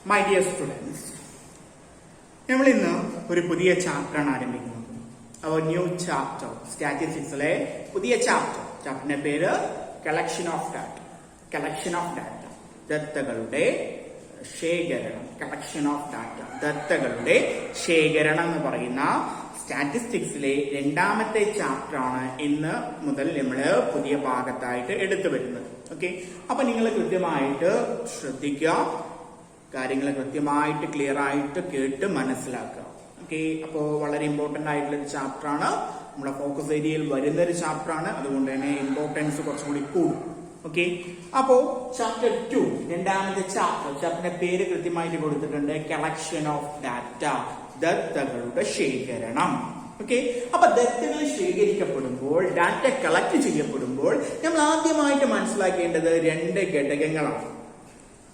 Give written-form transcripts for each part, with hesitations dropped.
My dear students, നമ്മൾ ഇന്ന് ഒരു പുതിയ ചാപ്റ്ററാണ് ആരംഭിക്കുന്നത്. അവർ ന്യൂ ചാപ്റ്റർ സ്റ്റാറ്റിസ്റ്റിക്സിലെ പുതിയ ചാപ്റ്ററിന്റെ പേര് collection of data. Collection of data, ദത്തകളുടെ ശേഖരണം. കളക്ഷൻ ഓഫ് ഡാറ്റ, ദത്തകളുടെ ശേഖരണം എന്ന് പറയുന്ന സ്റ്റാറ്റിസ്റ്റിക്സിലെ രണ്ടാമത്തെ ചാപ്റ്ററാണ് ഇന്ന് മുതൽ നമ്മൾ പുതിയ ഭാഗത്തായിട്ട് എടുത്തു വരുന്നത്. ഓക്കെ, അപ്പൊ നിങ്ങൾ കൃത്യമായിട്ട് ശ്രദ്ധിക്കുക, കാര്യങ്ങൾ കൃത്യമായിട്ട് ക്ലിയർ ആയിട്ട് കേട്ട് മനസ്സിലാക്കുക. ഓക്കെ, അപ്പോൾ വളരെ ഇമ്പോർട്ടന്റ് ആയിട്ടുള്ള ഒരു ചാപ്റ്ററാണ്, നമ്മുടെ ഫോക്കസ് ഏരിയയിൽ വരുന്ന ഒരു ചാപ്റ്ററാണ്, അതുകൊണ്ട് തന്നെ ഇമ്പോർട്ടൻസ് കുറച്ചും കൂടി കൂടും. ഓക്കെ, അപ്പോ ചാപ്റ്റർ 2 രണ്ടാമത്തെ ചാപ്റ്ററിന്റെ പേര് കൃത്യമായിട്ട് കൊടുത്തിട്ടുണ്ട്, കളക്ഷൻ ഓഫ് ഡാറ്റ, ദത്തകളുടെ ശേഖരണം. ഓക്കെ, അപ്പൊ ദത്തകൾ ശേഖരിക്കപ്പെടുമ്പോൾ, ഡാറ്റ കളക്ട് ചെയ്യപ്പെടുമ്പോൾ നമ്മൾ ആദ്യമായിട്ട് മനസ്സിലാക്കേണ്ടത് രണ്ട് ഘടകങ്ങളാണ്.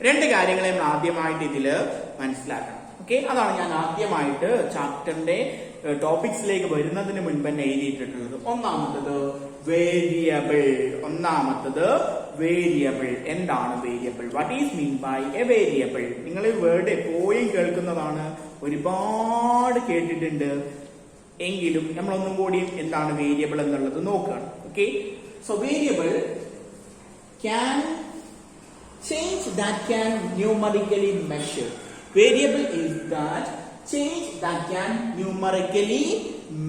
രണ്ട് കാര്യങ്ങളെ നമ്മൾ ആദ്യമായിട്ട് ഇതില് മനസ്സിലാക്കണം. ഓക്കെ, അതാണ് ഞാൻ ആദ്യമായിട്ട് ചാപ്റ്ററിന്റെ ടോപ്പിക്സിലേക്ക് വരുന്നതിന് മുൻപ് തന്നെ എഴുതിയിട്ടുള്ളത്. ഒന്നാമത്തത് വേരിയബിൾ. എന്താണ് variable? What is mean by a variable? നിങ്ങൾ ഈ വേർഡ് എപ്പോഴും കേൾക്കുന്നതാണ്, ഒരുപാട് കേട്ടിട്ടുണ്ട്. എങ്കിലും നമ്മളൊന്നും കൂടി എന്താണ് വേരിയബിൾ എന്നുള്ളത് നോക്കുകയാണ്. Okay, so variable can change that can numerically measure. Variable is that change that can numerically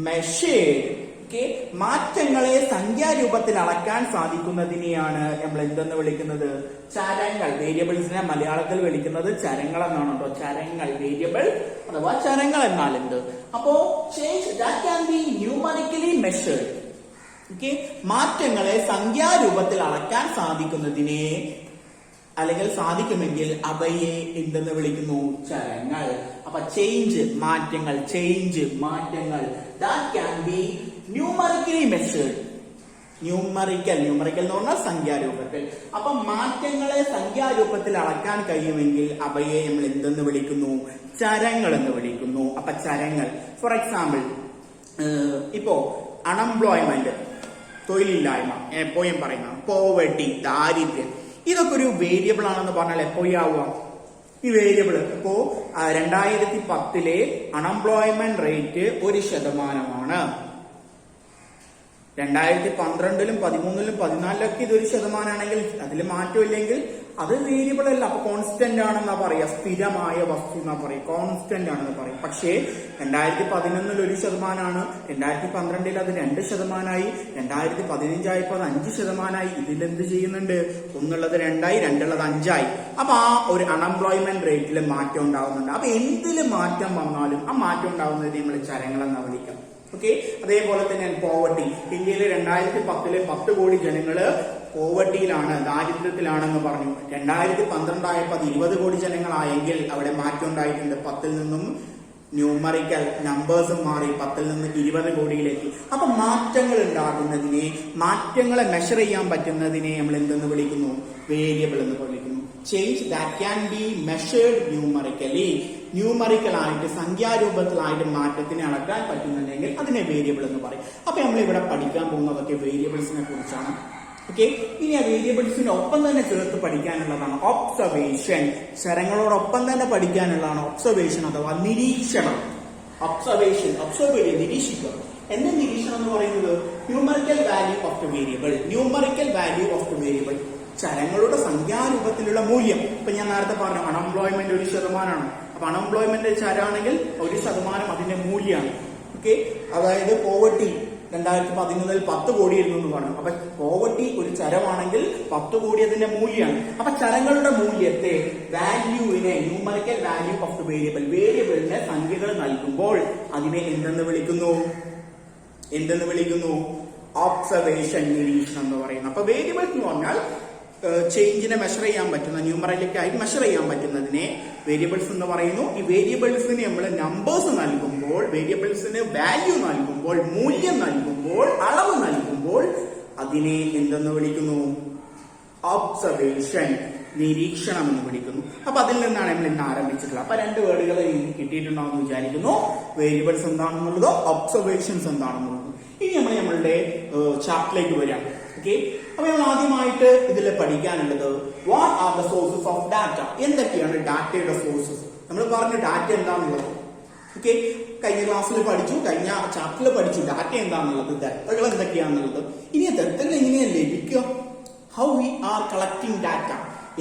measured. Okay, മാറ്റങ്ങളെ സംഖ്യാരൂപത്തിൽ അളക്കാൻ സാധിക്കുന്നതിനെയാണ് നമ്മൾ എന്തെന്ന് വിളിക്കുന്നത്? ചരങ്ങൾ. വേരിയബിൾസിനെ മലയാളത്തിൽ വിളിക്കുന്നത് ചരങ്ങൾ എന്നാണ് കേട്ടോ. ചരങ്ങൾ, വേരിയബിൾ അഥവാ ചരങ്ങൾ എന്നാൽ എന്ത്? അപ്പോ change that can be numerically measured. Okay, മാറ്റങ്ങളെ സംഖ്യാരൂപത്തിൽ അളക്കാൻ സാധിക്കുന്നതിനെ അല്ലെങ്കിൽ സാധിക്കുമെങ്കിൽ അവയെ എന്തെന്ന് വിളിക്കുന്നു? ചരങ്ങൾ. അപ്പൊ ചേഞ്ച്, മാറ്റങ്ങൾ, that can be numerically measured. Numerical എന്ന് പറഞ്ഞാൽ സംഖ്യാരൂപത്തിൽ. അപ്പൊ മാറ്റങ്ങളെ സംഖ്യാരൂപത്തിൽ അളക്കാൻ കഴിയുമെങ്കിൽ അവയെ നമ്മൾ എന്തെന്ന് വിളിക്കുന്നു? ചരങ്ങൾ എന്ന് വിളിക്കുന്നു. അപ്പൊ ചരങ്ങൾ, ഫോർ എക്സാമ്പിൾ, ഇപ്പോ അൺഎംപ്ലോയ്മെന്റ്, തൊഴിലില്ലായ്മ, എപ്പോഴും പറയുന്ന പോവർട്ടി, ദാരിദ്ര്യം, ഇതൊക്കെ ഒരു വേരിയബിൾ ആണെന്ന് പറഞ്ഞാൽ എപ്പോഴാവുക? ഈ വേരിയബിൾ ഇപ്പോ 2010 അൺഎംപ്ലോയ്മെന്റ് റേറ്റ് 1%. 2012, 2013, 2014 ഇതൊരു 1%ആണെങ്കിൽ അതിൽ മാറ്റമില്ലെങ്കിൽ അത് വേരിയബിൾ അല്ല. അപ്പൊ കോൺസ്റ്റന്റ് ആണെന്നാ പറയാ, സ്ഥിരമായ വസ്തു എന്നാ പറയാ, കോൺസ്റ്റന്റ് ആണെന്ന് പറയും. പക്ഷേ 2011 1%ആണ്, 2012 അത് 2%ആയി, 2015 ആയപ്പോ അത് 5%ആയി. ഇതിലെന്ത് ചെയ്യുന്നുണ്ട്? ഒന്നുള്ളത് 2ആയി, രണ്ടുള്ളത് 5ആയി. അപ്പൊ ആ ഒരു അൺഎംപ്ലോയ്മെന്റ് റേറ്റിൽ മാറ്റം ഉണ്ടാവുന്നുണ്ട്. അപ്പൊ എന്തില് മാറ്റം വന്നാലും ആ മാറ്റം ഉണ്ടാവുന്നതിനെ നമ്മൾ ചരങ്ങൾ എന്നാ വിളിക്കാം. ഓക്കെ, അതേപോലെ തന്നെ പോവർട്ടി. ഇന്ത്യയിൽ 2010 10 കോടി ജനങ്ങള് പോവർട്ടിയിലാണ്, ദാരിദ്ര്യത്തിലാണെന്ന് പറഞ്ഞു. 2012 ആയപ്പോൾ അത് 20 കോടി ജനങ്ങളായെങ്കിൽ അവിടെ മാറ്റം ഉണ്ടായിട്ടുണ്ട്. 10 നിന്നും ന്യൂമറിക്കൽ നമ്പേഴ്സും മാറി, 10 നിന്ന് 20 കോടിയിലേക്ക്. അപ്പൊ മാറ്റങ്ങൾ ഉണ്ടാകുന്നതിനെ, മാറ്റങ്ങളെ മെഷർ ചെയ്യാൻ പറ്റുന്നതിനെ നമ്മൾ എന്തെന്ന് വിളിക്കുന്നു? വേരിയബിൾ എന്ന് വിളിക്കുന്നു. Change that can be measured numerically. ന്യൂമറിക്കലായിട്ട്, സംഖ്യാരൂപത്തിലായിട്ട് മാറ്റത്തിനെ അളക്കാൻ പറ്റുന്നുണ്ടെങ്കിൽ അതിനെ വേരിയബിൾ എന്ന് പറയും. അപ്പൊ നമ്മൾ ഇവിടെ പഠിക്കാൻ പോകുന്നതൊക്കെ വേരിയബിൾസിനെ കുറിച്ചാണ്. ഓക്കെ, ഇനി ആ വേരിയബിൾസിന് ഒപ്പം തന്നെ ചേർത്ത് പഠിക്കാനുള്ളതാണ് ഒബ്സർവേഷൻ. ചരങ്ങളോടൊപ്പം തന്നെ പഠിക്കാനുള്ളതാണ് ഒബ്സർവേഷൻ അഥവാ നിരീക്ഷണം. ഒബ്സർവേഷൻ, ഒബ്സർവ് ചെയ്യുക, നിരീക്ഷിക്കുക. എന്താ നിരീക്ഷണം എന്ന് പറയുന്നത്? Numerical value of the variable. Numerical value of the variable, ചരങ്ങളുടെ സംഖ്യാരൂപത്തിലുള്ള മൂല്യം. ഇപ്പൊ ഞാൻ നേരത്തെ പറഞ്ഞു അൺഎംപ്ലോയ്മെന്റ് 1%ആണ്. അപ്പൊ അൺഎംപ്ലോയ്മെന്റ് ചരാണെങ്കിൽ 1% അതിന്റെ മൂല്യമാണ്. ഓക്കെ, അതായത് പോവർട്ടി 2011 10 കോടിയായിരുന്നു എന്ന് പറഞ്ഞു. അപ്പൊ പോവർട്ടി ഒരു ചരമാണെങ്കിൽ 10 കോടി അതിന്റെ മൂല്യമാണ്. അപ്പൊ ചരങ്ങളുടെ മൂല്യത്തെ, വാല്യൂവിനെ, numerical value of the variable, വേരിയബിളിനെ സംഖ്യകൾ നൽകുമ്പോൾ അതിനെ എന്തെന്ന് വിളിക്കുന്നു? ഒബ്സർവേഷൻ, നിരീക്ഷണം എന്ന് പറയുന്നത്. അപ്പൊ വേരിയബിൾ എന്ന് പറഞ്ഞാൽ ചേഞ്ചിനെ മെഷർ ചെയ്യാൻ പറ്റുന്ന, ന്യൂമറിക്കലായിട്ട് മെഷർ ചെയ്യാൻ പറ്റുന്നതിനെ വേരിയബിൾസ് എന്ന് പറയുന്നു. ഈ വേരിയബിൾസിന് നമ്മൾ നമ്പേഴ്സ് നൽകുമ്പോൾ, വേരിയബിൾസിന് വാല്യൂ നൽകുമ്പോൾ, മൂല്യം നൽകുമ്പോൾ, അളവ് നൽകുമ്പോൾ അതിനെ എന്തെന്ന് വിളിക്കുന്നു? ഒബ്സർവേഷൻ, നിരീക്ഷണം എന്ന് വിളിക്കുന്നു. അപ്പൊ അതിൽ നിന്നാണ് നമ്മൾ ഇന്ന് ആരംഭിച്ചിട്ടുള്ളത്. അപ്പൊ 2 വേർഡുകൾ കിട്ടിയിട്ടുണ്ടാവുമെന്ന് വിചാരിക്കുന്നു. വേരിയബിൾസ് എന്താണെന്നുള്ളത്, ഒബ്സർവേഷൻസ് എന്താണെന്നുള്ളത്. ഇനി നമ്മളുടെ ചാപ്റ്ററിലേക്ക് വരാം. ഓക്കെ, അപ്പൊ നമ്മൾ ആദ്യമായിട്ട് ഇതിൽ പഠിക്കാനുള്ളത് what are the sources of data. എന്തൊക്കെയാണ് ഡാറ്റയുടെ സോഴ്സസ്? നമ്മൾ പറഞ്ഞു ഡാറ്റ എന്താണെന്നുള്ളത്. ഓക്കെ, കഴിഞ്ഞ ക്ലാസ്സിൽ പഠിച്ചു, കഴിഞ്ഞ ചാപ്റ്ററിൽ പഠിച്ചു ഡാറ്റ എന്താണെന്നുള്ളത്, ദത്തകൾ എന്തൊക്കെയാണെന്നുള്ളത്. ഇനി ദത്തകൾ എങ്ങനെയാണ് ലഭിക്കുക? How we are collecting data,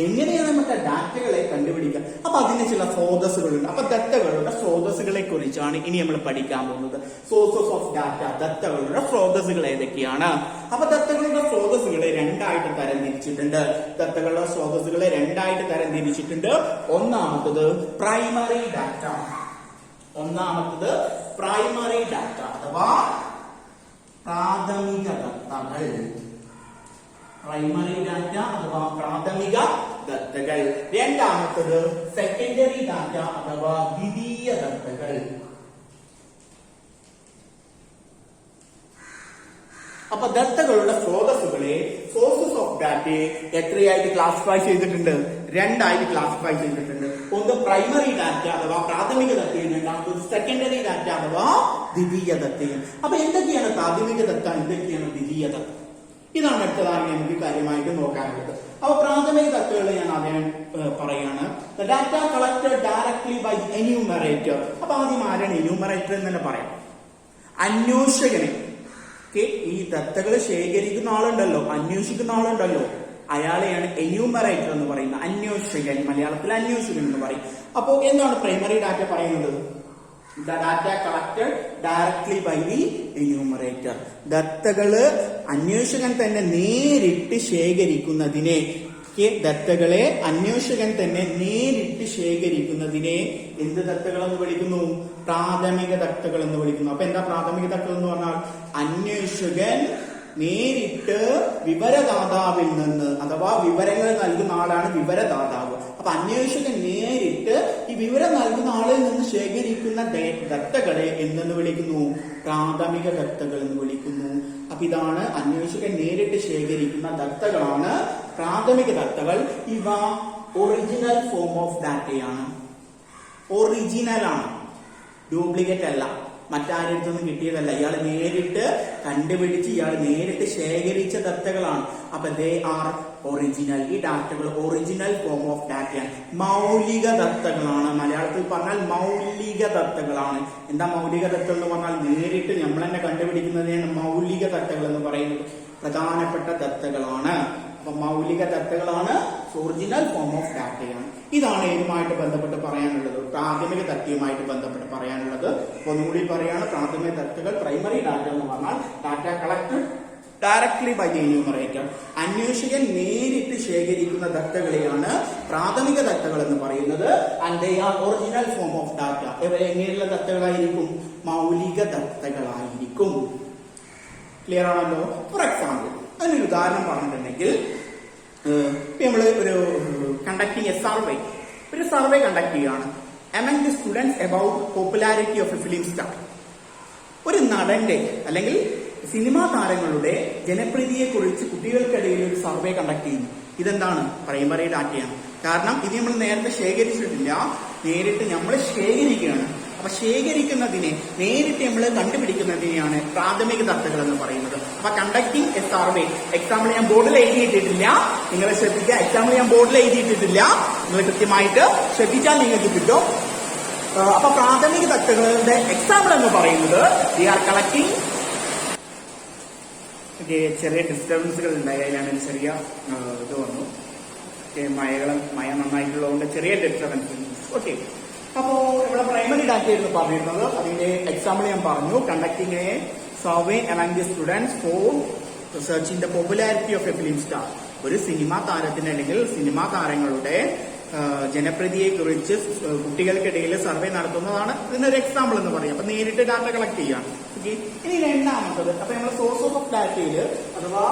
എങ്ങനെയാണ് നമുക്ക് ഡാറ്റകളെ കണ്ടുപിടിക്കുക? അപ്പൊ അതിന് ചില സ്രോതസ്സുകളുണ്ട്. അപ്പൊ ദത്തകളുടെ സ്രോതസ്സുകളെ കുറിച്ചാണ് ഇനി നമ്മൾ പഠിക്കാൻ പോകുന്നത്. സോഴ്സസ് ഓഫ് ഡാറ്റ, ദത്തകളുടെ സ്രോതസ്സുകൾ ഏതൊക്കെയാണ്? അപ്പൊ ദത്തകളുടെ സ്രോതസ്സുകളെ രണ്ടായിട്ട് തരംതിരിച്ചിട്ടുണ്ട്. ദത്തകളുടെ സ്രോതസ്സുകളെ രണ്ടായിട്ട് തരംതിരിച്ചിട്ടുണ്ട്. ഒന്നാമത്തത് പ്രൈമറി ഡാറ്റ. ഒന്നാമത്തത് പ്രൈമറി ഡാറ്റ അഥവാ പ്രാഥമിക ദത്തകൾ. പ്രൈമറി ഡാറ്റ അഥവാ പ്രാഥമിക ദത്തകൾ. രണ്ടാമത്തത് സെക്കൻഡറി ഡാറ്റ അഥവാ ദ്വിതീയ ദത്തകൾ. അപ്പൊ ദത്തകളുടെ സ്രോതസ്സുകളെ, സോഴ്സസ് ഓഫ് ഡാറ്റയെ എത്രയായിട്ട് ക്ലാസിഫൈ ചെയ്തിട്ടുണ്ട്? രണ്ടായിട്ട് ക്ലാസിഫൈ ചെയ്തിട്ടുണ്ട്. ഒന്ന് പ്രൈമറി ഡാറ്റ അഥവാ പ്രാഥമിക ദത്തയും, രണ്ടാമത് സെക്കൻഡറി ഡാറ്റ അഥവാ ദ്വിതീയ ദത്തയും. അപ്പൊ എന്തൊക്കെയാണ് പ്രാഥമിക ദത്ത, എന്തൊക്കെയാണ് ദ്വിതീയ ദത്ത? ഇതാണ് അടുത്തതാണ് നമുക്ക് കാര്യമായിട്ട് നോക്കാനുള്ളത്. അപ്പൊ പ്രാഥമിക ദത്തകൾ ഞാൻ ആദ്യം പറയാണ്. Data collected directly by enumerator. അപ്പൊ ആദ്യം ആരാണ് എന്യൂമറേറ്റർ എന്ന് തന്നെ പറയാം? അന്വേഷകനെ. ഈ ദത്തകൾ ശേഖരിക്കുന്ന ആളുണ്ടല്ലോ, അന്വേഷിക്കുന്ന ആളുണ്ടല്ലോ, അയാളെയാണ് എന്യൂമറേറ്റർ എന്ന് പറയുന്നത്. അന്വേഷകൻ, മലയാളത്തിൽ അന്വേഷകൻ എന്ന് പറയും. അപ്പോ എന്താണ് പ്രൈമറി ഡാറ്റ പറയുന്നത്? The data collected directly by the enumerator. ദത്തകള് അന്വേഷകൻ തന്നെ നേരിട്ട് ശേഖരിക്കുന്നതിനെ, ദത്തകളെ അന്വേഷകൻ തന്നെ നേരിട്ട് ശേഖരിക്കുന്നതിനെ എന്ത് ദത്തകൾ എന്ന് വിളിക്കുന്നു? പ്രാഥമിക ദത്തകൾ എന്ന് വിളിക്കുന്നു. അപ്പൊ എന്താ പ്രാഥമിക ദത്തകൾ എന്ന് പറഞ്ഞാൽ? അന്വേഷകൻ നേരിട്ട് വിവരദാതാവിൽ നിന്ന്, അഥവാ വിവരങ്ങൾ നൽകുന്ന ആളാണ് വിവരദാതാവ്. അപ്പൊ അന്വേഷകൻ നേരിട്ട് ഈ വിവരം നൽകുന്ന ആളിൽ നിന്ന് ശേഖരിക്കുന്ന ദത്തകളെ എന്തെന്ന് വിളിക്കുന്നു? പ്രാഥമിക ദത്തകൾ എന്ന് വിളിക്കുന്നു. അപ്പൊ ഇതാണ് അന്വേഷകൻ നേരിട്ട് ശേഖരിക്കുന്ന ദത്തകളാണ് പ്രാഥമിക ദത്തകൾ. ഇവ ഒറിജിനൽ ഫോം ഓഫ് ഡാറ്റയാണ്. ഒറിജിനൽ ആണ്, ഡ്യൂപ്ലിക്കേറ്റ് അല്ല, മറ്റാരടുത്തൊന്നും കിട്ടിയതല്ല. ഇയാൾ നേരിട്ട് കണ്ടുപിടിച്ച് ഇയാൾ നേരിട്ട് ശേഖരിച്ച ദത്തകളാണ്. അപ്പൊ ദേ ആർ ഒറിജിനൽ. ഈ ഡാറ്റകൾ ഒറിജിനൽ ഫോം ഓഫ് ഡാറ്റയാണ്. മൗലിക ദത്തകളാണ്. മലയാളത്തിൽ പറഞ്ഞാൽ മൗലിക ദത്തകളാണ്. എന്താ മൗലിക ദത്തകൾ എന്ന് പറഞ്ഞാൽ? നേരിട്ട് നമ്മൾ തന്നെ കണ്ടുപിടിക്കുന്നതിനാണ് മൗലിക ദത്തകൾ എന്ന് പറയുന്നത്. പ്രധാനപ്പെട്ട ദത്തകളാണ്. അപ്പൊ മൗലിക ദത്തകളാണ്, ഒറിജിനൽ ഫോം ഓഫ് ഡാറ്റയാണ്. ഇതാണ് ഇതുമായിട്ട് ബന്ധപ്പെട്ട് പറയാനുള്ളത്, പ്രാഥമിക ദത്തയുമായിട്ട് ബന്ധപ്പെട്ട് പറയാനുള്ളത്. ഒന്നുകൂടി പറയാണ്, പ്രാഥമിക ദത്തകൾ പ്രൈമറി ഡാറ്റ എന്ന് പറഞ്ഞാൽ data collected directly by the enumerator. അന്വേഷകൻ നേരിട്ട് ശേഖരിക്കുന്ന ദത്തകളെയാണ് പ്രാഥമിക ദത്തകൾ എന്ന് പറയുന്നത്. And they are original form of data. ഇവ എങ്ങനെയുള്ള ദത്തകളായിരിക്കും? മൗലിക ദത്തകളായിരിക്കും. ക്ലിയർ ആണല്ലോ? ഫോർ എക്സാമ്പിൾ, അതിനൊരു ഉദാഹരണം പറഞ്ഞിട്ടുണ്ടെങ്കിൽ, നമ്മൾ ഒരു കണ്ടക്ടിങ് എ സർവേ, ഒരു സർവേ കണ്ടക്ട് ചെയ്യുകയാണ്. among the students about popularity of a film star. ഒരു നടന്റെ അല്ലെങ്കിൽ സിനിമാ താരങ്ങളുടെ ജനപ്രീതിയെ കുറിച്ച് കുട്ടികൾക്കിടയിൽ ഒരു സർവേ കണ്ടക്ട് ചെയ്യുന്നു. ഇതെന്താണ്? പ്രൈമറി ഡാറ്റയാണ്. കാരണം ഇത് നമ്മൾ നേരത്തെ ശേഖരിച്ചിട്ടില്ല, നേരിട്ട് നമ്മൾ ശേഖരിക്കുകയാണ്. അപ്പൊ ശേഖരിക്കുന്നതിനെ, നേരിട്ട് നമ്മൾ കണ്ടുപിടിക്കുന്നതിനെയാണ് പ്രാഥമിക ദത്തകൾ എന്ന് പറയുന്നത്. അപ്പൊ കണ്ടക്ടിങ് എ സർവേ, എക്സാമ്പിൾ ഞാൻ ബോർഡിൽ എഴുതിയിട്ടിട്ടില്ല, നിങ്ങൾ ശ്രദ്ധിക്കുക. എക്സാമ്പിൾ ഞാൻ ബോർഡിൽ എഴുതിയിട്ടിട്ടില്ല, നിങ്ങൾ കൃത്യമായിട്ട് ശ്രദ്ധിച്ചാൽ നിങ്ങൾക്ക് കിട്ടും. അപ്പൊ പ്രാഥമിക ദത്തകളുടെ എക്സാമ്പിൾ എന്ന് പറയുന്നത് വി ആർ കളക്ടിങ്. ചെറിയ ഡിസ്റ്റർബൻസുകൾ ഉണ്ടായി, അതിലാണ് ചെറിയ ഇത് വന്നു. മഴ നന്നായിട്ടുള്ളതുകൊണ്ട് ചെറിയ ഡിസ്റ്റർബൻസ്. ഓക്കെ, അപ്പോ ഇവിടെ പ്രൈമറി ഡാറ്റ എന്ന് പറഞ്ഞിരുന്നത്, അതിന്റെ എക്സാമ്പിൾ ഞാൻ പറഞ്ഞു. Conducting a survey among the students for researching the popularity of a film star. ഒരു സിനിമാ താരത്തിന് അല്ലെങ്കിൽ സിനിമാ താരങ്ങളുടെ ജനപ്രീതിയെ കുറിച്ച് കുട്ടികൾക്കിടയിൽ സർവേ നടത്തുന്നതാണ് ഇതിനൊരു എക്സാമ്പിൾ എന്ന് പറയും. അപ്പൊ നേരിട്ട് ഡാറ്റ കളക്ട് ചെയ്യാം. ഓക്കെ, ഇനി രണ്ടാമത്തത്, അപ്പൊ നമ്മൾ സോഴ്സസ് ഓഫ് ഡാറ്റയിൽ അഥവാ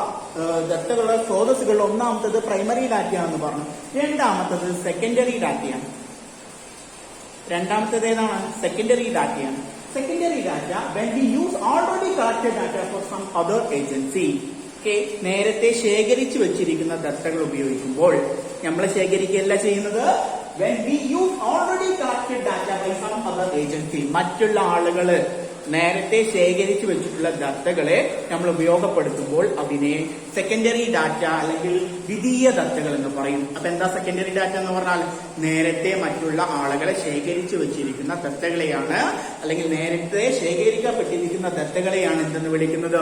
ദത്തകളുടെ സ്രോതസ്സുകളിൽ ഒന്നാമത്തത് പ്രൈമറി ഡാറ്റയാണെന്ന് പറഞ്ഞു. രണ്ടാമത്തത് സെക്കൻഡറി ഡാറ്റയാണ്. രണ്ടാമത്തേത് ഏതാണ്? സെക്കൻഡറി ഡാറ്റയാണ്. Secondary data when we use already collected data for some other agency. നേരത്തെ ശേഖരിച്ചു വെച്ചിരിക്കുന്ന ദത്തകൾ ഉപയോഗിക്കുമ്പോൾ നമ്മൾ ശേഖരിക്കുകയല്ല ചെയ്യുന്നത്. when we use already collected data by some other agency, മറ്റുള്ള ആളുകള് നേരത്തെ ശേഖരിച്ചു വെച്ചിട്ടുള്ള ഡാറ്റകളെ നമ്മൾ ഉപയോഗപ്പെടുത്തുമ്പോൾ അതിനെ സെക്കൻഡറി ഡാറ്റ അല്ലെങ്കിൽ ദ്വിതീയ ഡാറ്റകൾ എന്ന് പറയും. അപ്പൊ എന്താ സെക്കൻഡറി ഡാറ്റ എന്ന് പറഞ്ഞാൽ നേരത്തെ മറ്റുള്ള ആളുകളെ ശേഖരിച്ചു വെച്ചിരിക്കുന്ന ഡാറ്റകളെയാണ്, അല്ലെങ്കിൽ നേരത്തെ ശേഖരിക്കപ്പെട്ടിരിക്കുന്ന ഡാറ്റകളെയാണ് എന്തെന്ന് വിളിക്കുന്നത്?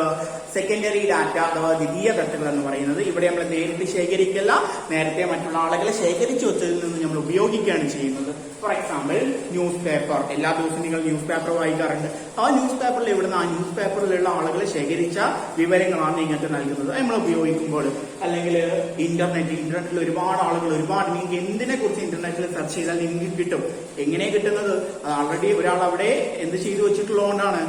സെക്കൻഡറി ഡാറ്റ അഥവാ ദ്വിതീയ ഡാറ്റകൾ എന്ന് പറയുന്നത്. ഇവിടെ നമ്മൾ നേരിട്ട് ശേഖരിക്കല്ല, നേരത്തെ മറ്റുള്ള ആളുകളെ ശേഖരിച്ചു വെച്ചതിൽ നിന്ന് നമ്മൾ ഉപയോഗിക്കുകയാണ് ചെയ്യുന്നത്. For example news paper. എല്ലാ ദിവസവും നിങ്ങൾ ന്യൂസ് പേപ്പർ വായിക്കാറുണ്ട്. ആ ന്യൂസ് പേപ്പറിൽ ഇവിടുന്ന് ആ ന്യൂസ് പേപ്പറിലുള്ള ആളുകളെ ശേഖരിച്ച വിവരങ്ങളാണ് നിങ്ങൾക്ക് നൽകുന്നത് നമ്മൾ ഉപയോഗിക്കുമ്പോൾ. അല്ലെങ്കിൽ ഇന്റർനെറ്റിൽ ഒരുപാട് ആളുകൾ നിങ്ങൾക്ക് എന്തിനെ കുറിച്ച് ഇന്റർനെറ്റിൽ സെർച്ച് ചെയ്താൽ നിങ്ങൾക്ക് കിട്ടും. എങ്ങനെ കിട്ടുന്നത്? ആൾറെഡി ഒരാൾ അവിടെ എന്ത് ചെയ്തു വെച്ചിട്ടുള്ളതുകൊണ്ടാണ്,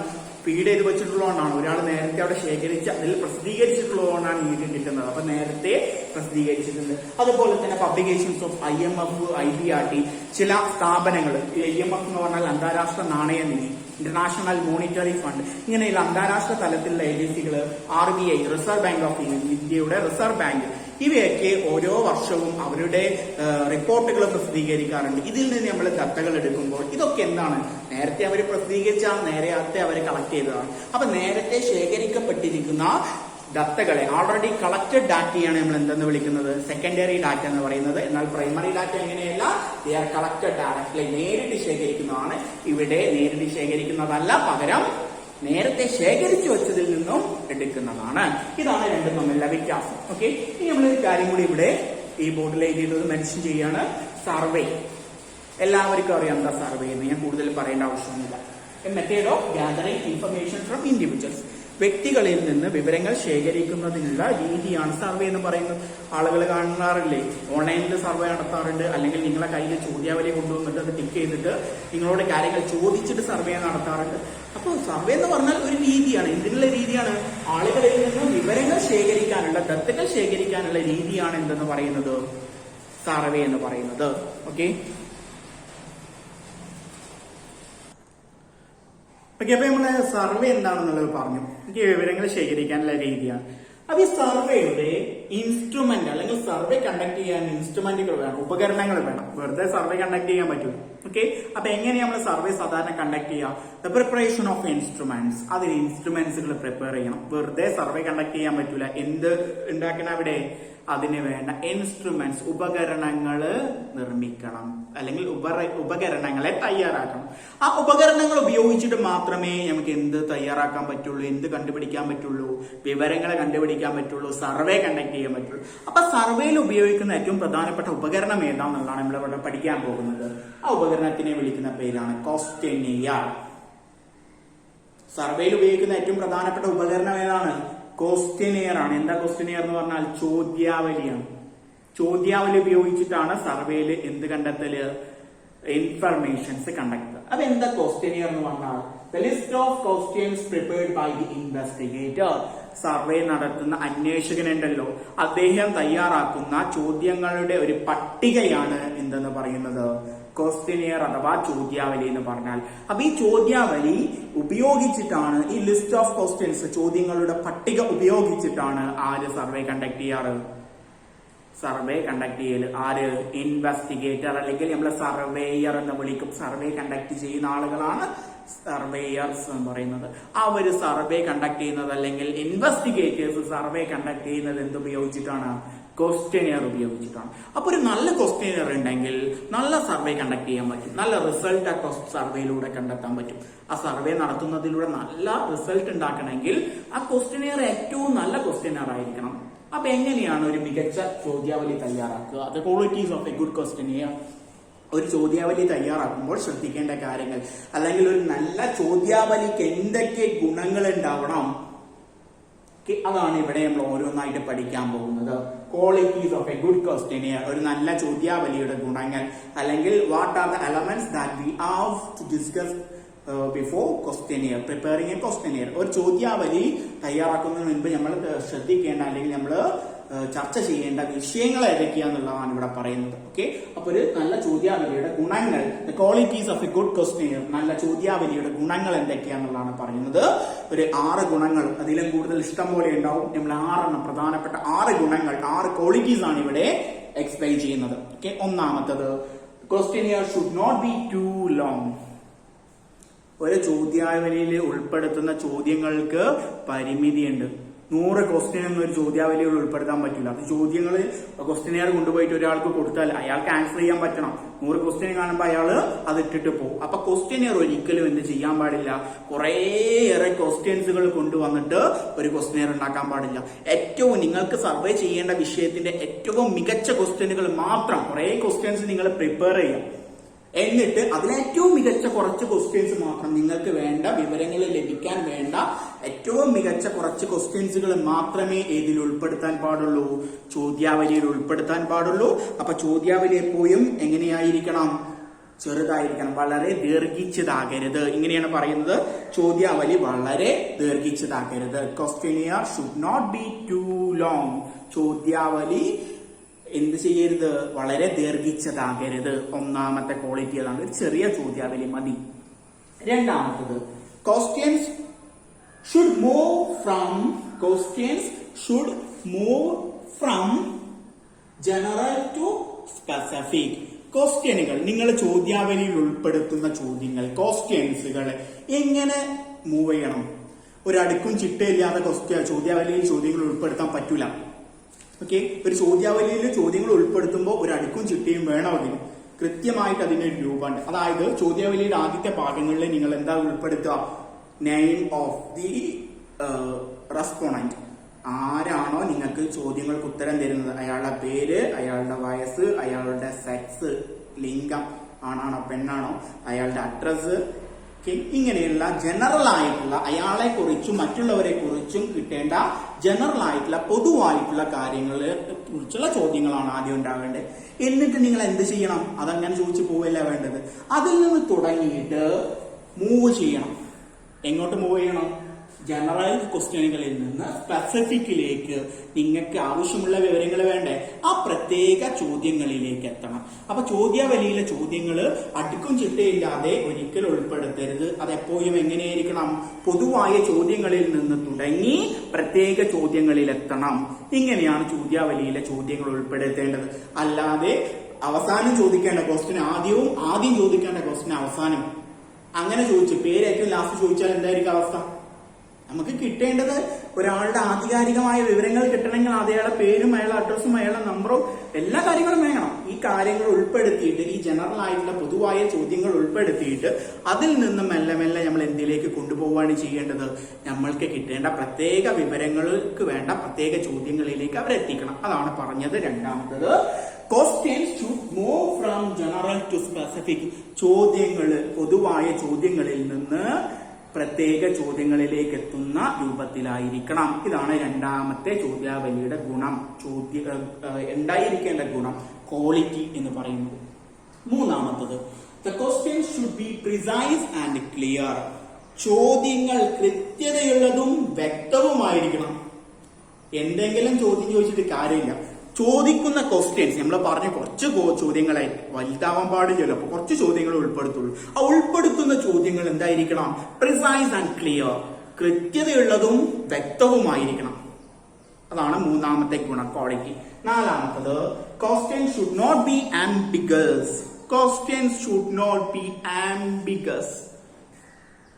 ഫീഡ് ചെയ്ത് വെച്ചിട്ടുള്ളതുകൊണ്ടാണ്. ഒരാൾ നേരത്തെ അവിടെ ശേഖരിച്ച് അതിൽ പ്രസിദ്ധീകരിച്ചിട്ടുള്ളതുകൊണ്ടാണ് നിങ്ങൾക്ക് കിട്ടുന്നത്. അപ്പൊ നേരത്തെ പ്രസിദ്ധീകരിച്ചിട്ടുണ്ട്. അതുപോലെ തന്നെ പബ്ലിക്കേഷൻസ് ഓഫ് IMF, IBRD, ചില സ്ഥാപനങ്ങൾ. IMF എന്ന് പറഞ്ഞാൽ അന്താരാഷ്ട്ര നാണയനിധി, ഇന്റർനാഷണൽ മോണിറ്ററി ഫണ്ട്, ഇങ്ങനെയുള്ള അന്താരാഷ്ട്ര തലത്തിലുള്ള ഏജൻസികൾ, RBI, റിസർവ് ബാങ്ക് ഓഫ് ഇന്ത്യയുടെ റിസർവ് ബാങ്ക്, ഇവയൊക്കെ ഓരോ വർഷവും അവരുടെ റിപ്പോർട്ടുകൾ പ്രസിദ്ധീകരിക്കാറുണ്ട്. ഇതിൽ നിന്ന് നമ്മൾ ഡാറ്റകൾ എടുക്കുമ്പോൾ ഇതൊക്കെ എന്താണ്? നേരത്തെ അവർ പ്രസിദ്ധീകരിച്ച നേരത്തെ അവർ കളക്ട് ചെയ്തതാണ്. അപ്പൊ നേരത്തെ ശേഖരിക്കപ്പെട്ടിരിക്കുന്ന ഡാറ്റകളെ, ഓൾറെഡി കളക്റ്റഡ് ഡാറ്റയാണ് നമ്മൾ എന്തെന്ന് വിളിക്കുന്നത്? സെക്കൻഡറി ഡാറ്റ എന്ന് പറയുന്നത്. എന്നാൽ പ്രൈമറി ഡാറ്റ എങ്ങനെയല്ല, ദേ ആർ കളക്റ്റഡ് ഡയറക്ട്ലി, നേരിട്ട് ശേഖരിക്കുന്നതാണ്. ഇവിടെ നേരിട്ട് ശേഖരിക്കുന്നതല്ല, പകരം നേരത്തെ ശേഖരിച്ചു വെച്ചതിൽ നിന്നും എടുക്കുന്നതാണ്. ഇതാണ് രണ്ടും തമ്മിലുള്ള വ്യത്യാസം. ഓക്കെ, ഇനി നമ്മളൊരു കാര്യം കൂടി ഇവിടെ ഈ ബോർഡിൽ എഴുതിയിട്ട് മെൻഷൻ ചെയ്യാണ്. സർവേ. എല്ലാവർക്കും അറിയാം എന്താ സർവേ എന്ന്, ഞാൻ കൂടുതൽ പറയേണ്ട ആവശ്യമൊന്നുമില്ല. A method of gathering information from individuals. വ്യക്തികളിൽ നിന്ന് വിവരങ്ങൾ ശേഖരിക്കുന്നതിനുള്ള രീതിയാണ് സർവേ എന്ന് പറയുന്നത്. ആളുകൾ കാണാറില്ലേ, ഓൺലൈനിൽ സർവേ നടത്താറുണ്ട്. അല്ലെങ്കിൽ നിങ്ങളെ കയ്യിൽ ചോദ്യാവലി കൊണ്ടുവന്നിട്ട് അത് ടിക്ക് ചെയ്തിട്ട് നിങ്ങളോട് കാര്യങ്ങൾ ചോദിച്ചിട്ട് സർവേ നടത്താറുണ്ട്. അപ്പോൾ സർവേ എന്ന് പറഞ്ഞാൽ ഒരു രീതിയാണ്. എന്തിനുള്ള രീതിയാണ്? ആളുകളിൽ നിന്ന് വിവരങ്ങൾ ശേഖരിക്കാനുള്ള, ഡാറ്റകൾ ശേഖരിക്കാനുള്ള രീതിയാണ് എന്തെന്ന് പറയുന്നത്? സർവേ എന്ന് പറയുന്നത്. Okay, okay. അപ്പൊ നമ്മള് സർവേ എന്താണെന്നുള്ളത് പറഞ്ഞു. വിവരങ്ങൾ ശേഖരിക്കാനുള്ള രീതിയാണ്. അപ്പൊ ഈ സർവേയുടെ ഇൻസ്ട്രുമെന്റ് അല്ലെങ്കിൽ സർവേ കണ്ടക്ട് ചെയ്യാൻ ഇൻസ്ട്രുമെന്റുകൾ വേണം, ഉപകരണങ്ങൾ വേണം. വെറുതെ സർവേ കണ്ടക്ട് ചെയ്യാൻ പറ്റും. ഓക്കെ, അപ്പൊ എങ്ങനെയാണ് നമ്മൾ സർവേ സാധാരണ കണ്ടക്ട് ചെയ്യുക? The preparation of instruments. അതിന് ഇൻസ്ട്രുമെന്റ്സുകൾ പ്രിപ്പയർ ചെയ്യണം. വെറുതെ സർവേ കണ്ടക്ട് ചെയ്യാൻ പറ്റൂല. എന്ത് ഉണ്ടാക്കണം അവിടെ? അതിന് വേണ്ട ഇൻസ്ട്രുമെന്റ്സ്, ഉപകരണങ്ങള് നിർമ്മിക്കണം, അല്ലെങ്കിൽ ഉപകരണങ്ങളെ തയ്യാറാക്കണം. ആ ഉപകരണങ്ങൾ ഉപയോഗിച്ചിട്ട് മാത്രമേ നമുക്ക് എന്ത് തയ്യാറാക്കാൻ പറ്റുള്ളൂ, എന്ത് കണ്ടുപിടിക്കാൻ പറ്റുള്ളൂ, വിവരങ്ങളെ കണ്ടുപിടിക്കാൻ പറ്റുള്ളൂ, സർവേ കണ്ടക്ട് ചെയ്യാൻ പറ്റുള്ളൂ. അപ്പൊ സർവേയിൽ ഉപയോഗിക്കുന്ന ഏറ്റവും പ്രധാനപ്പെട്ട ഉപകരണം ഏതാണെന്നുള്ളതാണ് നമ്മൾ ഇവിടെ പഠിക്കാൻ പോകുന്നത്. ആ ഉപകരണത്തിനെ വിളിക്കുന്ന പേരാണ് ക്വസ്റ്റ്യനിയർ. സർവേയിൽ ഉപയോഗിക്കുന്ന ഏറ്റവും പ്രധാനപ്പെട്ട ഉപകരണം ഏതാണ്? ക്വസ്റ്റ്യനിയർ ആണ്. എന്താ ക്വസ്റ്റ്യനിയർ എന്ന് പറഞ്ഞാൽ? ചോദ്യാവലിയാണ്. ചോദ്യാവലി ഉപയോഗിച്ചിട്ടാണ് സർവേയിൽ എന്ത് കണ്ടെത്തല്? Informations conduct. അപ്പൊ എന്താ ക്വസ്റ്റ്യനിയർ എന്ന് പറഞ്ഞാൽ? The list of questions prepared by the investigator. Survey നടത്തുന്ന അന്വേഷകനുണ്ടല്ലോ, അദ്ദേഹം തയ്യാറാക്കുന്ന ചോദ്യങ്ങളുടെ ഒരു പട്ടികയാണ് എന്തെന്ന് പറയുന്നത്? ക്വസ്റ്റ്യനിയർ അഥവാ ചോദ്യാവലി എന്ന് പറഞ്ഞാൽ. അപ്പൊ ഈ ചോദ്യാവലി ഉപയോഗിച്ചിട്ടാണ്, ഈ ലിസ്റ്റ് ഓഫ് ക്വസ്റ്റ്യൻസ്, ചോദ്യങ്ങളുടെ പട്ടിക ഉപയോഗിച്ചിട്ടാണ് ആര് സർവേ കണ്ടക്ട് ചെയ്യാറ്? സർവേ കണ്ടക്ട് ചെയ്യല് ആര്? ഇൻവെസ്റ്റിഗേറ്റർ, അല്ലെങ്കിൽ നമ്മൾ സർവേയർ എന്ന് വിളിക്കും. സർവേ കണ്ടക്ട് ചെയ്യുന്ന ആളുകളാണ് സർവേയേഴ്സ് എന്ന് പറയുന്നത്. അവര് സർവേ കണ്ടക്ട് ചെയ്യുന്നത്, അല്ലെങ്കിൽ ഇൻവെസ്റ്റിഗേറ്റേഴ്സ് സർവേ കണ്ടക്ട് ചെയ്യുന്നത് എന്തുപയോഗിച്ചിട്ടാണ്? ക്വസ്റ്റ്യനിയർ ഉപയോഗിച്ചിട്ടാണ്. അപ്പൊ ഒരു നല്ല ക്വസ്റ്റ്യനിയർ ഉണ്ടെങ്കിൽ നല്ല സർവേ കണ്ടക്ട് ചെയ്യാൻ പറ്റും. നല്ല റിസൾട്ട് ആ സർവേയിലൂടെ കണ്ടെത്താൻ പറ്റും. ആ സർവേ നടത്തുന്നതിലൂടെ നല്ല റിസൾട്ട് ഉണ്ടാക്കണമെങ്കിൽ ആ ക്വസ്റ്റ്യനിയർ ഏറ്റവും നല്ല ക്വസ്റ്റ്യനിയർ ആയിരിക്കണം. അപ്പൊ എങ്ങനെയാണ് ഒരു മികച്ച ചോദ്യാവലി തയ്യാറാക്കുക? The qualities of a good questionnaire. ഒരു ചോദ്യാവലി തയ്യാറാക്കുമ്പോൾ ശ്രദ്ധിക്കേണ്ട കാര്യങ്ങൾ, അല്ലെങ്കിൽ ഒരു നല്ല ചോദ്യാവലിക്ക് എന്തൊക്കെ ഗുണങ്ങൾ ഉണ്ടാവണം, അതാണ് ഇവിടെ നമ്മൾ ഓരോന്നായിട്ട് പഠിക്കാൻ പോകുന്നത്. Qualities of a good questionnaire, ഒരു നല്ല ചോദ്യാവലിയുടെ ഗുണങ്ങൾ, അല്ലെങ്കിൽ what are the elements that we have to discuss before questionnaire, preparing a questionnaire. ഒരു ചോദ്യാവലി തയ്യാറാക്കുന്നതിന് മുൻപ് നമ്മൾ ശ്രദ്ധിക്കേണ്ട, അല്ലെങ്കിൽ നമ്മൾ ചർച്ച ചെയ്യേണ്ട വിഷയങ്ങൾ ഏതൊക്കെയാന്നുള്ളതാണ് ഇവിടെ പറയുന്നത്. ഓക്കെ, അപ്പൊ ഒരു നല്ല ചോദ്യാവലിയുടെ ഗുണങ്ങൾ, the qualities of a good questionnaire, നല്ല ചോദ്യാവലിയുടെ ഗുണങ്ങൾ എന്തൊക്കെയാന്നുള്ളതാണ് പറയുന്നത്. ഒരു 6 ഗുണങ്ങൾ, അതിലും കൂടുതൽ ഇഷ്ടം പോലെ ഉണ്ടാവും. നമ്മൾ 6 പ്രധാനപ്പെട്ട 6 ഗുണങ്ങൾ, 6 ക്വാളിറ്റീസ് ആണ് ഇവിടെ എക്സ്പ്ലെയിൻ ചെയ്യുന്നത്. ഓക്കെ, ഒന്നാമത്തത്, questionnaire should not be too long. ഒരു ചോദ്യാവലിയിൽ ഉൾപ്പെടുത്തുന്ന ചോദ്യങ്ങൾക്ക് പരിമിതിയുണ്ട്. 100 ക്വസ്റ്റ്യൻ ഒന്നും ഒരു ചോദ്യാവലിയിൽ ഉൾപ്പെടുത്താൻ പറ്റില്ല. അത് ചോദ്യങ്ങൾ ക്വസ്റ്റ്യനെയർ കൊണ്ടുപോയിട്ട് ഒരാൾക്ക് കൊടുത്താൽ അയാൾക്ക് ആൻസർ ചെയ്യാൻ പറ്റണം. 100 ക്വസ്റ്റ്യൻ കാണുമ്പോൾ അയാള് അത് ഇട്ടിട്ട് പോകും. അപ്പൊ ക്വസ്റ്റ്യനെയർ ഒരിക്കലും എന്ത് ചെയ്യാൻ പാടില്ല, കുറേയേറെ ക്വസ്റ്റ്യൻസുകൾ കൊണ്ടുവന്നിട്ട് ഒരു ക്വസ്റ്റ്യനെയർ ഉണ്ടാക്കാൻ പാടില്ല. ഏറ്റവും നിങ്ങൾക്ക് സർവേ ചെയ്യേണ്ട വിഷയത്തിന്റെ ഏറ്റവും മികച്ച ക്വസ്റ്റ്യനുകൾ മാത്രം, കുറെ ക്വസ്റ്റ്യൻസ് നിങ്ങൾ പ്രിപ്പയർ ചെയ്യാം. എന്നിട്ട് അതിലേറ്റവും മികച്ച കുറച്ച് ക്വസ്റ്റ്യൻസ് മാത്രം, നിങ്ങൾക്ക് വേണ്ട വിവരങ്ങൾ ലഭിക്കാൻ വേണ്ട ഏറ്റവും മികച്ച കുറച്ച് ക്വസ്റ്റ്യൻസുകൾ മാത്രമേ ഇതിൽ ഉൾപ്പെടുത്താൻ പാടുള്ളൂ, ചോദ്യാവലിയിൽ ഉൾപ്പെടുത്താൻ പാടുള്ളൂ. അപ്പൊ ചോദ്യാവലി എപ്പോഴും എങ്ങനെയായിരിക്കണം, ചെറുതായിരിക്കണം, വളരെ ദീർഘിച്ചതാകരുത്. ഇങ്ങനെയാണ് പറയുന്നത്, ചോദ്യാവലി വളരെ ദീർഘിച്ചതാകരുത്. Questionnaire should not be too long. ചോദ്യാവലി എന്ത് ചെയ്യരുത്, വളരെ ദീർഘിച്ചതാകരുത്. ഒന്നാമത്തെ ക്വാളിറ്റി അതാണ്, ഒരു ചെറിയ ചോദ്യാവലി മതി. രണ്ടാമത്തത്, questions should move from general to specific. ക്വസ്റ്റ്യനുകൾ, നിങ്ങൾ ചോദ്യാവലിയിൽ ഉൾപ്പെടുത്തുന്ന ചോദ്യങ്ങൾ, ക്വസ്റ്റ്യൻസുകൾ എങ്ങനെ മൂവ് ചെയ്യണം? ഒരു അടുക്കും ചിട്ടയില്ലാത്ത ചോദ്യാവലിയിൽ ചോദ്യങ്ങൾ ഉൾപ്പെടുത്താൻ പറ്റൂല. ഓക്കെ, ഒരു ചോദ്യാവലിയിൽ ചോദ്യങ്ങൾ ഉൾപ്പെടുത്തുമ്പോൾ ഒരു അടുക്കും ചിട്ടയും വേണം. അതിന് കൃത്യമായിട്ട് അതിനൊരു രൂപമുണ്ട്. അതായത് ചോദ്യാവലിയുടെ ആദ്യത്തെ ഭാഗങ്ങളിൽ നിങ്ങൾ എന്താ ഉൾപ്പെടുത്തുക, നെയിം ഓഫ് ദി റെസ്പോണ്ടന്റ്. ആരാണോ നിങ്ങൾക്ക് ചോദ്യങ്ങൾക്ക് ഉത്തരം തരുന്നത്, അയാളുടെ പേര്, അയാളുടെ വയസ്സ്, അയാളുടെ സെക്സ്, ലിംഗം, ആണാണോ പെണ്ണാണോ, അയാളുടെ അഡ്രസ്, ഇങ്ങനെയുള്ള ജനറൽ ആയിട്ടുള്ള അയാളെ കുറിച്ചും മറ്റുള്ളവരെ കുറിച്ചും കിട്ടേണ്ട ജനറൽ ആയിട്ടുള്ള പൊതുവായിട്ടുള്ള കാര്യങ്ങളെ കുറിച്ചുള്ള ചോദ്യങ്ങളാണ് ആദ്യം ഉണ്ടാവേണ്ടത്. എന്നിട്ട് നിങ്ങൾ എന്ത് ചെയ്യണം, അതങ്ങനെ ചോദിച്ചു പോവല്ല വേണ്ടത്. അതിൽ നിന്ന് തുടങ്ങിയിട്ട് മൂവ് ചെയ്യണം. എങ്ങോട്ട് മൂവ് ചെയ്യണം? ജനറൽ ക്വസ്റ്റ്യനുകളിൽ നിന്ന് സ്പെസിഫിക്കിലേക്ക് നിങ്ങൾക്ക് ആവശ്യമുള്ള വിവരങ്ങൾ വേണ്ടേ, ആ പ്രത്യേക ചോദ്യങ്ങളിലേക്ക് എത്തണം. അപ്പൊ ചോദ്യാവലിയിലെ ചോദ്യങ്ങൾ അടുക്കും ചിട്ടയില്ലാതെ ഒരിക്കലും ഉൾപ്പെടുത്തരുത്. അതെപ്പോഴും എങ്ങനെയായിരിക്കണം, പൊതുവായ ചോദ്യങ്ങളിൽ നിന്ന് തുടങ്ങി പ്രത്യേക ചോദ്യങ്ങളിൽ എത്തണം. ഇങ്ങനെയാണ് ചോദ്യാവലിയിലെ ചോദ്യങ്ങൾ ഉൾപ്പെടുത്തേണ്ടത്. അല്ലാതെ അവസാനം ചോദിക്കേണ്ട ക്വസ്റ്റ്യൻ ആദ്യവും ആദ്യം ചോദിക്കേണ്ട ക്വസ്റ്റ്യൻ അവസാനം അങ്ങനെ ചോദിച്ചു പേര് ഏറ്റവും ലാസ്റ്റ് ചോദിച്ചാൽ എന്തായിരിക്കും അവസ്ഥ? നമുക്ക് കിട്ടേണ്ടത് ഒരാളുടെ ആധികാരികമായ വിവരങ്ങൾ കിട്ടണമെങ്കിൽ അയാളുടെ പേരും അയാളുടെ അഡ്രസ്സും അയാളുടെ നമ്പറും എല്ലാ കാര്യങ്ങളും വേണം. ഈ കാര്യങ്ങൾ ഉൾപ്പെടുത്തിയിട്ട്, ഈ ജനറൽ ആയിട്ടുള്ള പൊതുവായ ചോദ്യങ്ങൾ ഉൾപ്പെടുത്തിയിട്ട് അതിൽ നിന്ന് മെല്ലെ മെല്ലെ നമ്മൾ എന്തിലേക്ക് കൊണ്ടുപോവുകയാണ് ചെയ്യേണ്ടത്, നമ്മൾക്ക് കിട്ടേണ്ട പ്രത്യേക വിവരങ്ങൾക്ക് വേണ്ട പ്രത്യേക ചോദ്യങ്ങളിലേക്ക് അവരെത്തിക്കണം. അതാണ് പറഞ്ഞത്. രണ്ടാമത്തത്, questions should move from general to specific. ചോദ്യങ്ങൾ പൊതുവായ ചോദ്യങ്ങളിൽ നിന്ന് പ്രത്യേക ചോദ്യങ്ങളിലേക്ക് എത്തുന്ന രൂപത്തിലായിരിക്കണം. ഇതാണ് രണ്ടാമത്തെ ചോദ്യാവലിയുടെ ഗുണം, ഉണ്ടായിരിക്കേണ്ട ഗുണം, ക്വാളിറ്റി എന്ന് പറയുന്നത്. മൂന്നാമത്തത്, the question should be precise and clear. ചോദ്യങ്ങൾ കൃത്യതയുള്ളതും വ്യക്തവുമായിരിക്കണം. എന്തെങ്കിലും ചോദ്യം ചോദിച്ചിട്ട് കാര്യമില്ല. ചോദിക്കുന്ന ക്വസ്റ്റ്യൻസ് നമ്മൾ പറഞ്ഞ കുറച്ച് ചോദ്യങ്ങളെ വലുതാവാൻ പാടില്ലല്ലോ, അപ്പൊ കുറച്ച് ചോദ്യങ്ങൾ ഉൾപ്പെടുത്തുള്ളൂ. ആ ഉൾപ്പെടുത്തുന്ന ചോദ്യങ്ങൾ എന്തായിരിക്കണം? പ്രിസൈസ് ആൻഡ് ക്ലിയർ, കൃത്യതയുള്ളതും വ്യക്തവുമായിരിക്കണം. അതാണ് മൂന്നാമത്തെ ഗുണം, ക്വാളിറ്റി. നാലാമത്തത്, question should not be ambiguous. Questions should not be ambiguous.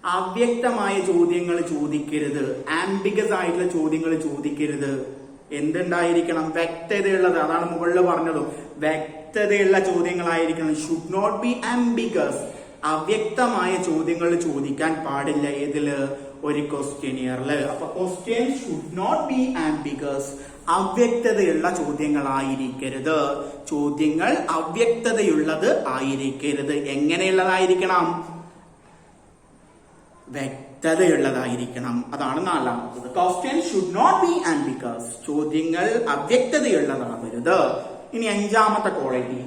അവ്യക്തമായ ചോദ്യങ്ങൾ ചോദിക്കരുത്, ആംബിഗസ് ആയിട്ടുള്ള ചോദ്യങ്ങൾ ചോദിക്കരുത്. എന്തുണ്ടായിരിക്കണം? വ്യക്തതയുള്ളത്. അതാണ് മുകളിൽ പറഞ്ഞതും, വ്യക്തതയുള്ള ചോദ്യങ്ങളായിരിക്കണം. Should not be ambiguous. അവ്യക്തമായ ചോദ്യങ്ങൾ ചോദിക്കാൻ പാടില്ല ഏതില്? ഒരു ക്വസ്റ്റ്യനിയറില്. അപ്പൊ question should not be ambiguous. അവ്യക്തതയുള്ള ചോദ്യങ്ങളായിരിക്കരുത്. ചോദ്യങ്ങൾ അവ്യക്തതയുള്ളത് ആയിരിക്കരുത്. എങ്ങനെയുള്ളതായിരിക്കണം? വ്യക്തതയുള്ളതായിരിക്കണം. അതാണ് നാലാമത്തത്. Question should not be ambiguous. ചോദ്യങ്ങൾ അവ്യക്തതയുള്ളതാവരുത്. ഇനി അഞ്ചാമത്തെ quality,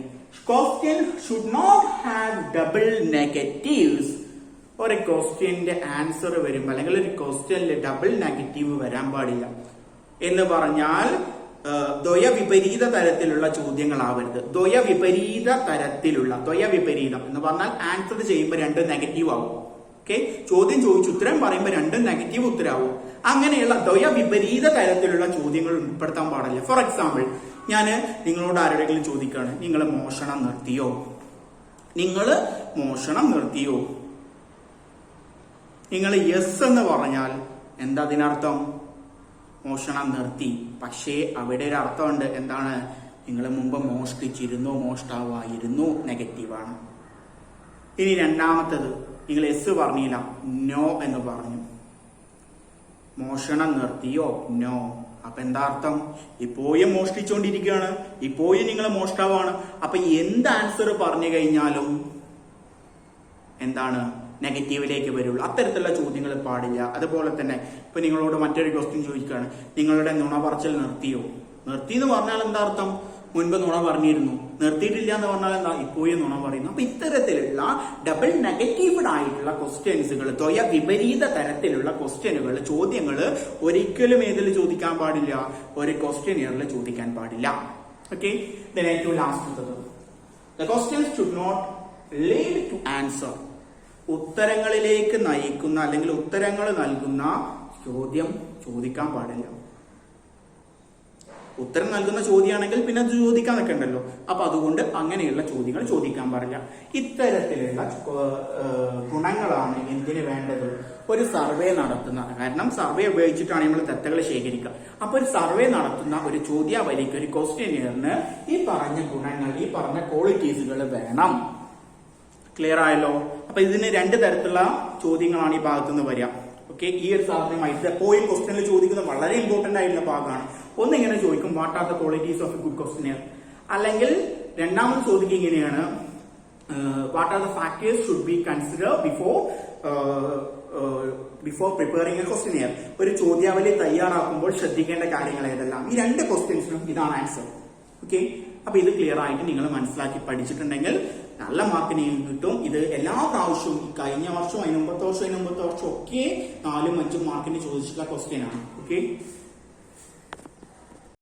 question should not have double negatives. ഒരു ക്വസ്റ്റ്യന്റെ ആൻസർ വരുമ്പോൾ അല്ലെങ്കിൽ ഒരു ക്വസ്റ്റ്യനിൽ ഡബിൾ നെഗറ്റീവ് വരാൻ പാടില്ല. എന്ന് പറഞ്ഞാൽ ദ്വയവിപരീത തരത്തിലുള്ള ചോദ്യങ്ങളാവരുത്. ദ്വയവിപരീതം എന്ന് പറഞ്ഞാൽ ആൻസർ ചെയ്യുമ്പോൾ രണ്ട് നെഗറ്റീവ് ആവും. ഓക്കെ, ചോദ്യം ചോദിച്ച് ഉത്തരം പറയുമ്പോൾ രണ്ടും നെഗറ്റീവ് ഉത്തരവാകും. അങ്ങനെയുള്ള ദ്വയവിപരീത തരത്തിലുള്ള ചോദ്യങ്ങൾ ഉൾപ്പെടുത്താൻ പാടില്ല. ഫോർ എക്സാമ്പിൾ, ഞാൻ നിങ്ങളോട് ആരുടെയെങ്കിലും ചോദിക്കുകയാണ്, നിങ്ങൾ മോഷണം നിർത്തിയോ? നിങ്ങൾ യെസ് എന്ന് പറഞ്ഞാൽ എന്താ അതിനർത്ഥം? മോഷണം നിർത്തി. പക്ഷേ അവിടെ ഒരു അർത്ഥമുണ്ട്. എന്താണ്? നിങ്ങൾ മുമ്പ് മോഷ്ടിച്ചിരുന്നു, മോഷ്ടാവായിരുന്നു, നെഗറ്റീവാണ്. ഇനി രണ്ടാമത്തത്, നിങ്ങൾ യെസ് പറഞ്ഞില്ല, നോ എന്ന് പറഞ്ഞു. മോഷണം നിർത്തിയോ? നോ. അപ്പൊ എന്താ അർത്ഥം? ഇപ്പോഴും മോഷ്ടിച്ചുകൊണ്ടിരിക്കുകയാണ്, ഇപ്പോഴും നിങ്ങൾ മോഷ്ടാവാണ്. അപ്പൊ എന്ത് ആൻസർ പറഞ്ഞു കഴിഞ്ഞാലും എന്താണ്? നെഗറ്റീവിലേക്ക് വരുള്ളൂ. അത്തരത്തിലുള്ള ചോദ്യങ്ങൾ പാടില്ല. അതുപോലെ തന്നെ ഇപ്പൊ നിങ്ങളോട് മറ്റൊരു ക്വസ്റ്റ്യൻ ചോദിക്കുകയാണ്, നിങ്ങളുടെ നുണ പറച്ചിൽ നിർത്തിയോ? നിർത്തി എന്ന് പറഞ്ഞാൽ എന്താ അർത്ഥം? മുൻപ് നുണ പറഞ്ഞിരുന്നു. നിർത്തിയിട്ടില്ല എന്ന് പറഞ്ഞാൽ എന്താ? ഇപ്പോഴും നുണ പറയുന്നു. അപ്പൊ ഇത്തരത്തിലുള്ള ഡബിൾ നെഗറ്റീവ്ഡ് ആയിട്ടുള്ള ക്വസ്റ്റ്യൻസുകൾ, ദ്വയ വിപരീത തരത്തിലുള്ള ക്വസ്റ്റ്യനുകൾ, ചോദ്യങ്ങൾ ഒരിക്കലും ഏതിൽ ചോദിക്കാൻ പാടില്ല? ഒരു ക്വസ്റ്റ്യനിയറിൽ ചോദിക്കാൻ പാടില്ല. ഓക്കെ, ഏറ്റവും ലാസ്റ്റത്തത്, the questions should not lead to answer. ഉത്തരങ്ങളിലേക്ക് നയിക്കുന്ന അല്ലെങ്കിൽ ഉത്തരങ്ങൾ നൽകുന്ന ചോദ്യം ചോദിക്കാൻ പാടില്ല. ഉത്തരം നൽകുന്ന ചോദ്യമാണെങ്കിൽ പിന്നെ അത് ചോദിക്കാൻ നിൽക്കണ്ടല്ലോ. അപ്പൊ അതുകൊണ്ട് അങ്ങനെയുള്ള ചോദ്യങ്ങൾ ചോദിക്കാൻ പാടില്ല. ഇത്തരത്തിലുള്ള ഗുണങ്ങളാണ് എന്തിനു വേണ്ടത്? ഒരു സർവേ നടത്തുന്ന, കാരണം സർവേ ഉപയോഗിച്ചിട്ടാണ് നമ്മൾ ദത്തകൾ ശേഖരിക്കുക. അപ്പൊ ഒരു സർവേ നടത്തുന്ന ഒരു ചോദ്യാവലിക്ക്, ഒരു ക്വസ്റ്റ്യനിയറിന് ഈ പറഞ്ഞ ഗുണങ്ങൾ, ഈ പറഞ്ഞ ക്വാളിറ്റീസുകൾ വേണം. ക്ലിയർ ആയല്ലോ? അപ്പൊ ഇതിന് രണ്ട് തരത്തിലുള്ള ചോദ്യങ്ങളാണ് ഈ ഭാഗത്തുനിന്ന് വരിക. ഓക്കെ, ഈ ഒരു സാധനമായിട്ട് എപ്പോഴും ക്വസ്റ്റ്യനിൽ ചോദിക്കുന്ന വളരെ ഇമ്പോർട്ടന്റ് ആയിട്ടുള്ള ഭാഗമാണ്. ഒന്ന് ഇങ്ങനെ ചോദിക്കും, what are the qualities of a good questionnaire. അല്ലെങ്കിൽ രണ്ടാമത് ചോദിക്കുക ഇങ്ങനെയാണ്, what are the factors should be consider before preparing a questionnaire. ഒരു ചോദ്യാവലി തയ്യാറാക്കുമ്പോൾ ശ്രദ്ധിക്കേണ്ട കാര്യങ്ങൾ ഏതെല്ലാം. ഈ രണ്ട് ക്വസ്റ്റ്യൻസിനും ഇതാണ് ആൻസർ. ഓക്കെ, അപ്പൊ ഇത് ക്ലിയർ ആയിട്ട് നിങ്ങൾ മനസ്സിലാക്കി പഠിച്ചിട്ടുണ്ടെങ്കിൽ നല്ല മാർക്കിന് കിട്ടും. ഇത് എല്ലാ പ്രാവശ്യവും, കഴിഞ്ഞ വർഷവും അതിന് മുമ്പത്തെ വർഷം ഒക്കെ 4-5 മാർക്കിന് ചോദിച്ചിട്ടുള്ള ക്വസ്റ്റ്യൻ ആണ്. ഓക്കെ.